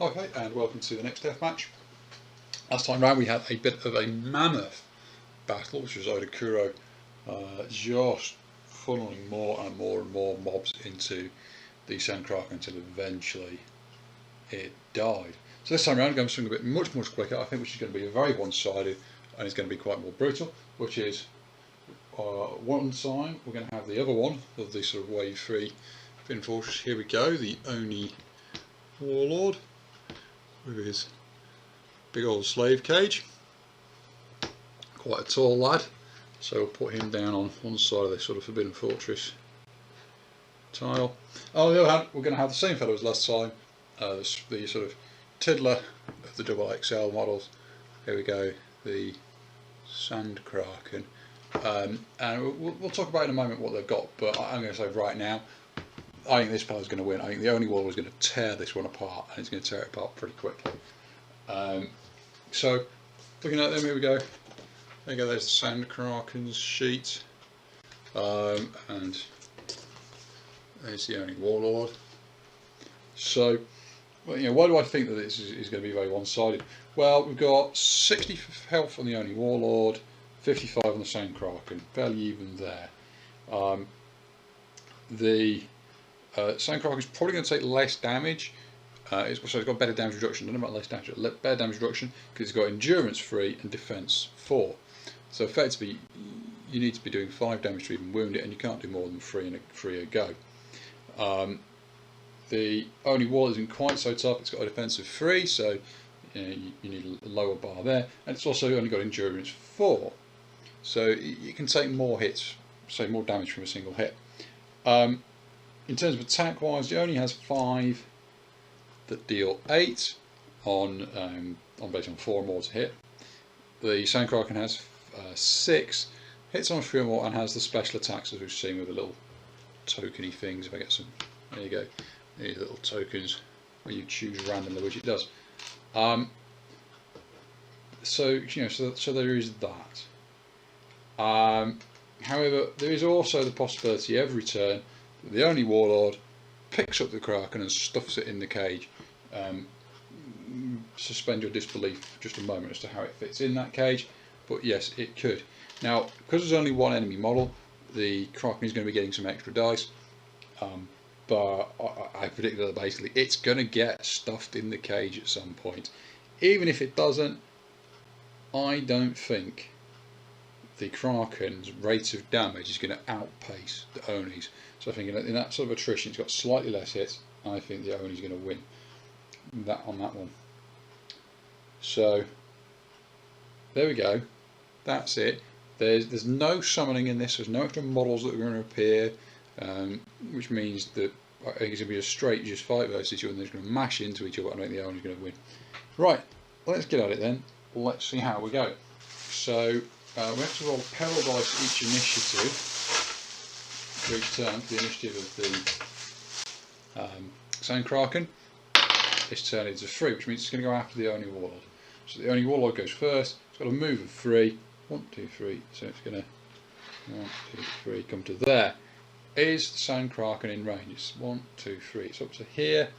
Okay, and welcome to the next deathmatch. Last time round we had a bit of a mammoth battle, which was Odo Kuro just funneling more and more and more mobs into the Sand Kraken until eventually it died. So this time round I'm going to swing a bit much quicker, I think, which is going to be a very one-sided and it's going to be quite more brutal, which is one side we're going to have the other one of the sort of wave 3 Fin Fortress. Here we go, the Oni Warlord with his big old slave cage. Quite a tall lad, so we'll put him down on one side of this sort of Forbidden Fortress tile. On the other hand, we're going to have the same fellow as last time, the sort of tiddler of the XXL models. Here we go, the Sand Kraken. And we'll talk about in a moment what they've got, but I'm going to say right now, I think this fella's going to win. I think the Oni Warlord is going to tear this one apart, and he's going to tear it apart pretty quickly. So, looking at them, here we go. There you go, there's the Sand Kraken's sheet. And there's the Oni Warlord. So, well, you know, why do I think that this is going to be very one-sided? Well, we've got 60 health on the Oni Warlord, 55 on the Sand Kraken, fairly even there. The Sand Kraken is probably going to take less damage. It's got better damage reduction. I don't know about less damage, better damage reduction because it's got endurance 3 and defense 4. So effectively, you need to be doing 5 damage to even wound it, and you can't do more than 3 a go. The Oni Warlord isn't quite so tough. It's got a defensive 3, so you need a lower bar there, and it's also only got endurance 4. So you can take more hits, say more damage from a single hit. In terms of attack wise, it only has 5 that deal 8 on based on 4 or more to hit. The Sand Kraken has 6 hits on 3 or more and has the special attacks as we've seen with the little tokeny things. If I get some, there you go, these little tokens where you choose randomly which it does. So you know, so there is that. However, there is also the possibility every turn that the Oni Warlord picks up the Kraken and stuffs it in the cage. Suspend your disbelief for just a moment as to how it fits in that cage, but yes, it could. Now, because there's only one enemy model, the Kraken is going to be getting some extra dice, but I predict that basically it's going to get stuffed in the cage at some point. Even if it doesn't, I don't think the Kraken's rate of damage is going to outpace the Oni's. So I think in that sort of attrition, it's got slightly less hits. I think the Oni's going to win on that one. So there we go. That's it. There's no summoning in this. There's no extra models that are going to appear, which means that I think it's going to be a straight just fight versus you, and they're going to mash into each other. I think the Oni's going to win. Right. Let's get at it then. Let's see how we go. So we have to roll peril dice each initiative for each turn. For the initiative of the Sand Kraken. This turn is a 3, which means it's going to go after the Oni Warlord. So the Oni Warlord goes first. It's got a move of 3. 1, 2, 3. So it's going to 1, 2, 3 come to there. Is the Sand Kraken in range? It's 1, 2, 3. It's up to here.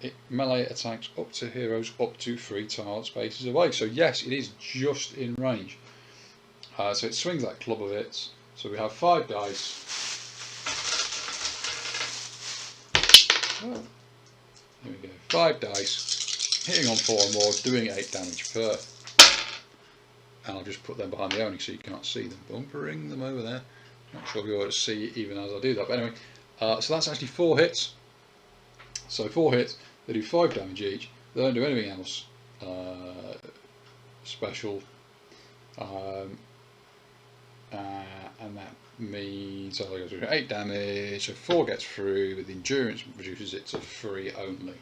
It melee attacks up to heroes up to 3 tile spaces away. So yes, it is just in range. So it swings that club of its. So we have 5 dice. Oh. Here we go, 5 dice, hitting on 4 or more, doing 8 damage per. And I'll just put them behind the Oni so you can't see them. Bumpering them over there. Not sure if you're able to see even as I do that. But anyway, so that's actually 4 hits. So 4 hits, they do 5 damage each. They don't do anything else special. And that means I go through 8 damage, so 4 gets through, but the endurance reduces it to 3 only.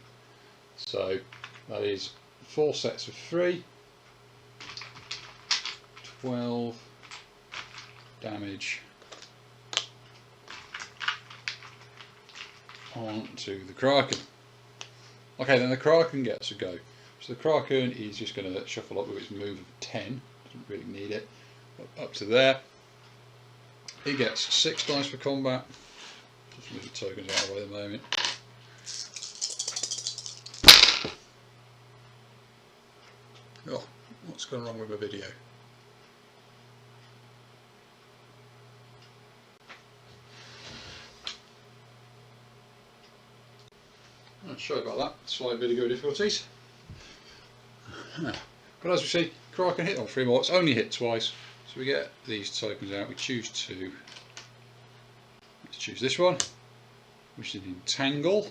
So that is 4 sets of 3, 12 damage onto the Kraken. Okay, then the Kraken gets a go. So the Kraken is just going to shuffle up with its move of 10, doesn't really need it, up to there. He gets 6 dice for combat. Just move the tokens out of the way at the moment. Oh, what's gone wrong with my video? Oh, sorry about that, slight video difficulties. But as we see, Kraken hit on 3 more, it's only hit twice. So we get these tokens out, we choose 2. Let's choose this one, which is Entangle.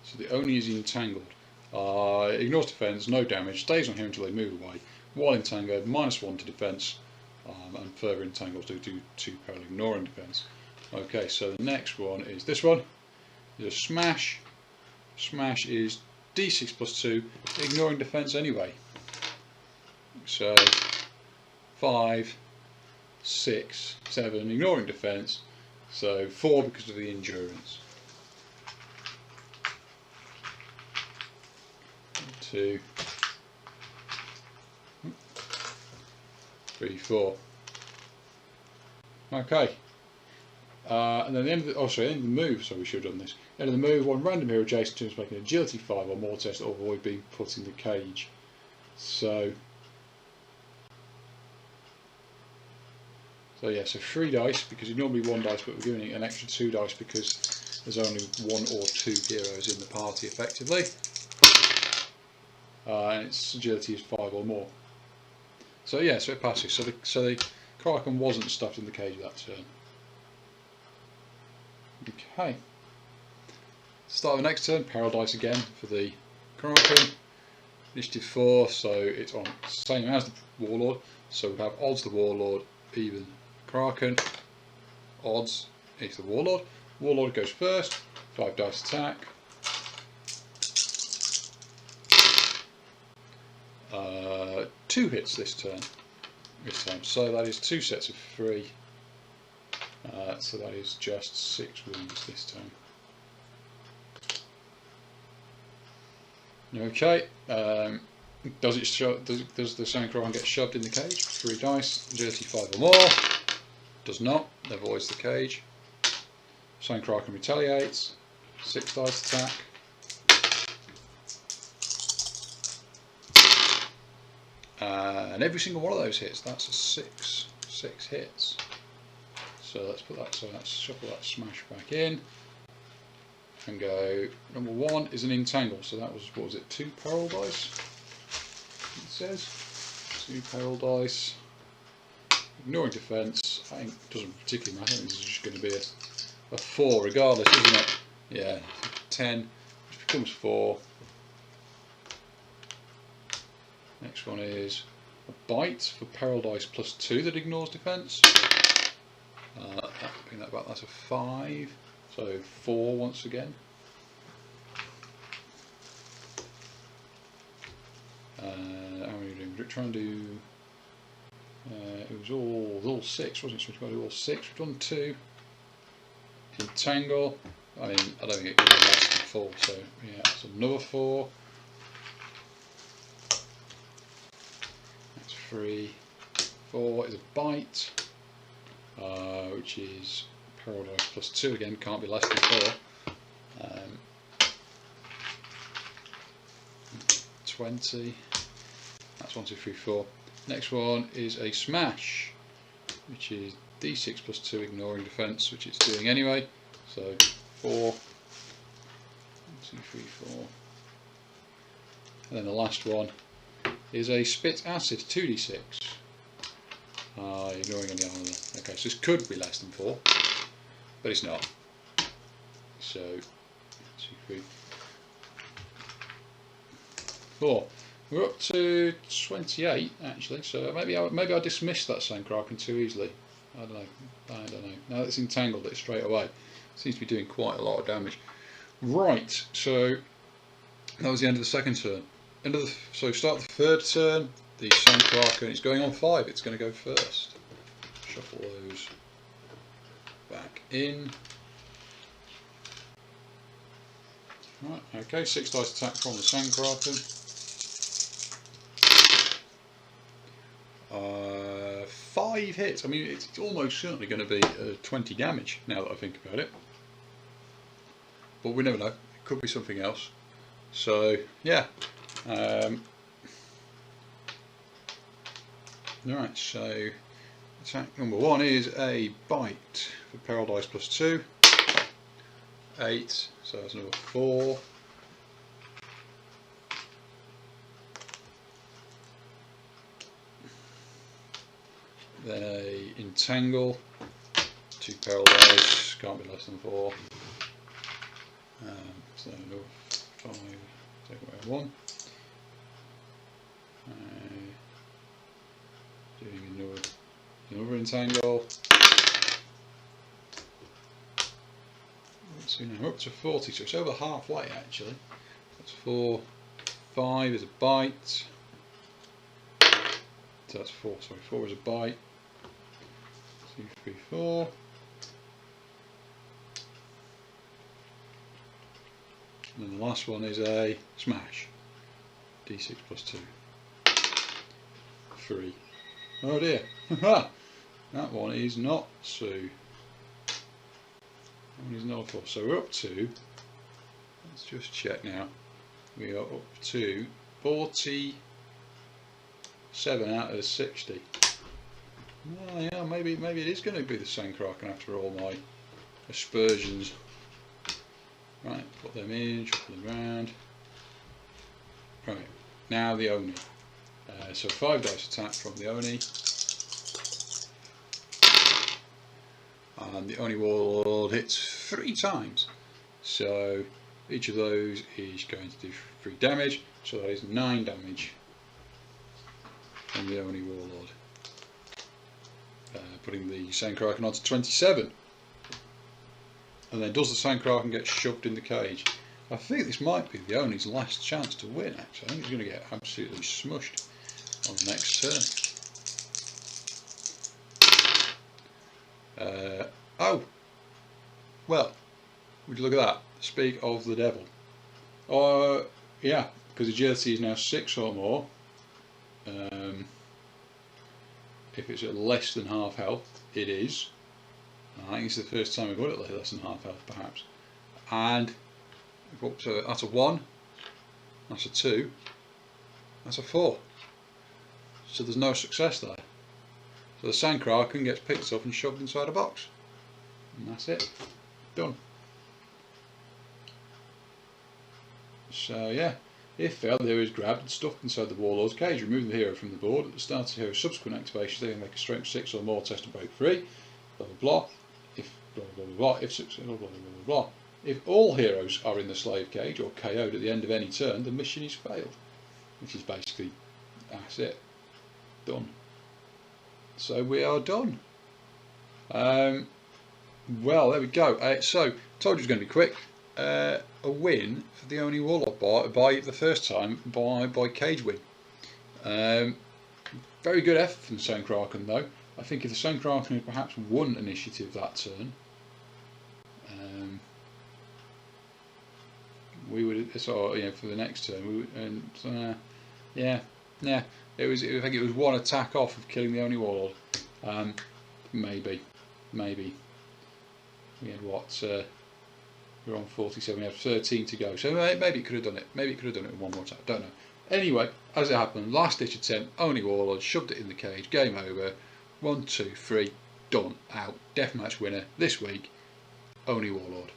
So the Oni is entangled. Ignores defense, no damage, stays on here until they move away. While entangled, -1 to defense, and further entangles do 2 parallel ignoring defense. Okay, so the next one is this one. There's a smash. Smash is d6 plus 2, ignoring defense anyway. So 5, 6, 7, ignoring defense. So 4 because of the endurance. 2, 3, 4. Okay. And then the end of the, end of the move, so we should have done this. End of the move, 1 random hero adjacent to us make an agility 5 or more test to avoid being put in the cage. So yeah, so 3 dice, because it's normally 1 dice, but we're giving it an extra 2 dice because there's only 1 or 2 heroes in the party effectively. And its agility is 5 or more. So yeah, so it passes. So the Kraken wasn't stuffed in the cage that turn. Okay. Start of the next turn, parallel dice again for the Kraken. Initiative 4, so it's on same as the Warlord. So we have odds the Warlord, even Kraken. Odds is the Warlord. Warlord goes first, 5 dice attack. 2 hits this time. So that is 2 sets of 3. So that is just 6 wounds this time. Okay. Does the Sand Kraken get shoved in the cage? 3 dice. Agility 5 or more. Does not. Avoids the cage. Sand Kraken retaliates. 6 dice attack. And every single one of those hits, that's a 6 hits. So let's put that, so let's shuffle that smash back in and go, number 1 is an entangle, so that was, what was it, 2 parallel dice, it says, 2 parallel dice, ignoring defense. I think it doesn't particularly matter, I think this is just going to be a 4 regardless, isn't it? Yeah, 10, which becomes 4. Next one is a bite for parallel dice plus 2 that ignores defense. Bring that back, that's a 5, so 4 once again. How are you doing? Try and do. It was all 6, wasn't it? So we've got to do all 6. We've done 2. Entangle. I mean, I don't think it could be less than 4. So yeah, that's another 4. That's 3. 4 is a bite. Which is parallel dice plus 2 again, can't be less than 4. 20. That's 1, 2, 3, 4. Next one is a smash, which is d6 plus 2 ignoring defense, which it's doing anyway. So 4. 1, 2, 3, 4. And then the last one is a spit acid, 2d6. Ignoring any armor. Okay, so this could be less than 4, but it's not. So 2, 3, 4. We're up to 28 actually. So maybe I dismissed that Sand Kraken too easily. I don't know. Now that it's entangled it straight away, seems to be doing quite a lot of damage. Right. So that was the end of the second turn. So start the third turn. The Sand Kraken, it's going on 5, it's going to go first. Shuffle those back in. Right, okay, 6 dice attack from the Sand Kraken. 5 hits, I mean it's almost certainly going to be 20 damage now that I think about it. But we never know, it could be something else. So, yeah. Right, so attack number 1 is a bite for peril dice +2. 8, so that's another 4. Then a entangle, 2 peril dice, can't be less than 4. So another 5, take away 1. Doing another entangle. So now we're up to 40, so it's over halfway actually. That's 4, 5 is a bite. So that's 4, sorry, 4 is a bite. 2, 3, 4. And then the last one is a smash. D6 +2. 3. Oh dear. That one is not so. That one is not a 4. So we're up to, let's just check now. We are up to 47 out of 60. Well, yeah, maybe it is going to be the Sand Kraken after all my aspersions. Right, put them in, shuffle them around. Right, now the Oni. So 5 dice attack from the Oni. And the Oni Warlord hits 3 times. So each of those is going to do 3 damage. So that is 9 damage from the Oni Warlord. Putting the Sand Kraken on to 27. And then does the Sand Kraken get shoved in the cage? I think this might be the Oni's last chance to win actually. I think he's going to get absolutely smushed on the next turn. Oh! Well, would you look at that? Speak of the devil. Yeah, because agility is now 6 or more. If it's at less than half health, it is. I think it's the first time we've got it less than half health, perhaps. And so that's a 1, that's a 2, that's a 4. So there's no success there. So the Sand Kraken gets picked up and shoved inside a box. And that's it. Done. So yeah, if failed, the hero is grabbed and stuffed inside the Warlord's cage. Remove the hero from the board. At the start of the hero's subsequent activations, they can make a strength 6 or more test to break free. Blah blah blah. If blah blah blah blah. If successful, blah blah blah blah. If all heroes are in the slave cage or KO'd at the end of any turn, the mission is failed. Which is basically, that's it. Done. So we are done. Well, there we go. So, told you it was going to be quick. A win for the Oni Warlord by the first time by cage win. Very good effort from Sand Kraken though. I think if the Sand Kraken had perhaps won initiative that turn, we would for the next turn. We would, yeah. It was. I think it was 1 attack off of killing the Oni Warlord. Maybe. We had what? We're on 47. We have 13 to go. So maybe it could have done it. Maybe it could have done it with 1 more attack. Don't know. Anyway, as it happened, last ditch attempt. Oni Warlord shoved it in the cage. Game over. 1, 2, 3. Done. Out. Deathmatch winner this week. Oni Warlord.